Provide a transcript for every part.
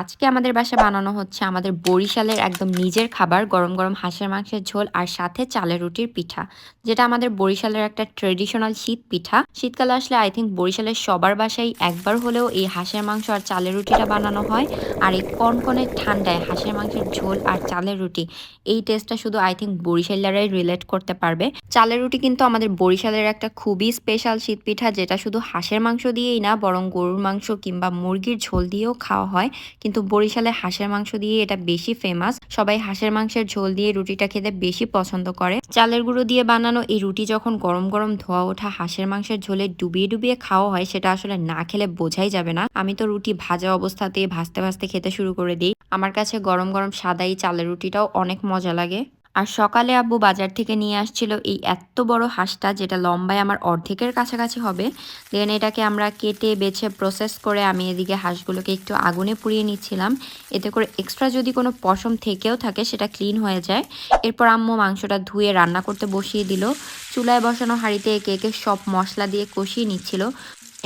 আজকে আমাদের বাসায় বানানো হচ্ছে আমাদের বরিশালের একদম নিজের খাবার গরম গরম হাঁসের মাংসের ঝোল আর সাথে চালের রুটির পিঠা, যেটা আমাদের বরিশালের একটা ট্রেডিশনাল শীত পিঠা। শীতকালে আসলে আই থিঙ্ক বরিশালের সবার বাসায় একবার হলেও এই হাঁসের মাংস আর চালের রুটিটা বানানো হয়। আর এই কনকনে ঠান্ডায় হাঁসের মাংসের ঝোল আর চালের রুটি, এই টেস্টটা শুধু আই থিঙ্ক বরিশালেরাই রিলেট করতে পারবে। চালের রুটি কিন্তু আমাদের বরিশালের একটা খুবই স্পেশাল শীত পিঠা, যেটা শুধু হাঁসের মাংস দিয়েই না, বরং গরুর মাংস কিংবা মুরগির ঝোল দিয়েও খাওয়া হয়। কিন্তু বরিশালে হাঁসের মাংস দিয়ে এটা বেশি ফেমাস। সবাই হাঁসের মাংসের ঝোল দিয়ে রুটিটা খেতে বেশি পছন্দ করে। চালের গুঁড়ো দিয়ে বানানো এই রুটি যখন গরম গরম ধোয়া ওঠা হাঁসের মাংসের ঝোলে ডুবিয়ে ডুবিয়ে খাওয়া হয়, সেটা আসলে না খেলে বোঝাই যাবে না। আমি তো রুটি ভাজা অবস্থাতেই ভাজতে ভাজতে খেতে শুরু করে দিই। আমার কাছে গরম গরম সাদা এই চালের রুটিটাও অনেক মজা লাগে। আর সকালে আব্বু বাজার থেকে নিয়ে আসছিল এই এত বড় হাঁসটা, যেটা লম্বায় আমার অর্ধেকের কাছাকাছি হবে। দেন এটাকে আমরা কেটে বেছে প্রসেস করে আমি এদিকে হাঁসগুলোকে একটু আগুনে পুড়িয়ে নিচ্ছিলাম। এতে করে এক্সট্রা যদি কোনো পশম থেকেও থাকে সেটা ক্লিন হয়ে যায়। এরপর আম্মু মাংসটা ধুয়ে রান্না করতে বসিয়ে দিল। চুলায় বসানো হাঁড়িতে একে একে সব মশলা দিয়ে কষিয়ে নিচ্ছিল।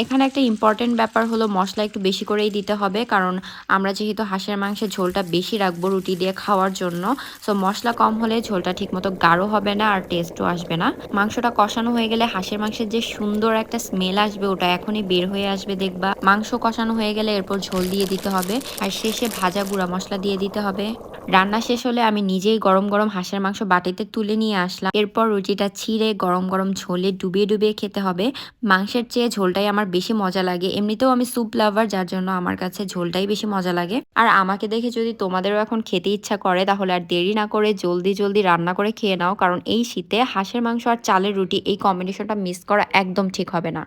এখানে একটা ইম্পর্টেন্ট ব্যাপার হলো, মশলা একটু বেশি করেই দিতে হবে, কারণ আমরা যেহেতু হাঁসের মাংসের ঝোলটা বেশি রাখবো রুটি দিয়ে খাওয়ার জন্য। সো মশলা কম হলে ঝোলটা ঠিকমতো গাঢ় হবে না আর টেস্টও আসবে না। মাংসটা কষানো হয়ে গেলে হাঁসের মাংসের যে সুন্দর একটা স্মেল আসবে, ওটা এখনই বের হয়ে আসবে দেখবা। মাংস কষানো হয়ে গেলে এরপর ঝোল দিয়ে দিতে হবে আর শেষে ভাজা গুঁড়া মশলা দিয়ে দিতে হবে। রান্না শেষ হলে আমি নিজেই গরম গরম হাঁসের মাংস বাটিতে তুলে নিয়ে আসলাম। এরপর রুটিটা ছিঁড়ে গরম গরম ঝোলে ডুবিয়ে ডুবিয়ে খেতে হবে। মাংসের চেয়ে ঝোলটাই আমার বেশি মজা লাগে। এমনিতেও আমি স্যুপ লাভার, যার জন্য আমার কাছে ঝোলটাই বেশি মজা লাগে। আর আমাকে দেখে যদি তোমাদেরও এখন খেতে ইচ্ছা করে, তাহলে আর দেরি না করে জলদি জলদি রান্না করে খেয়ে নাও, কারণ এই শীতে হাঁসের মাংস আর চালের রুটি এই কম্বিনেশনটা মিস করা একদম ঠিক হবে না।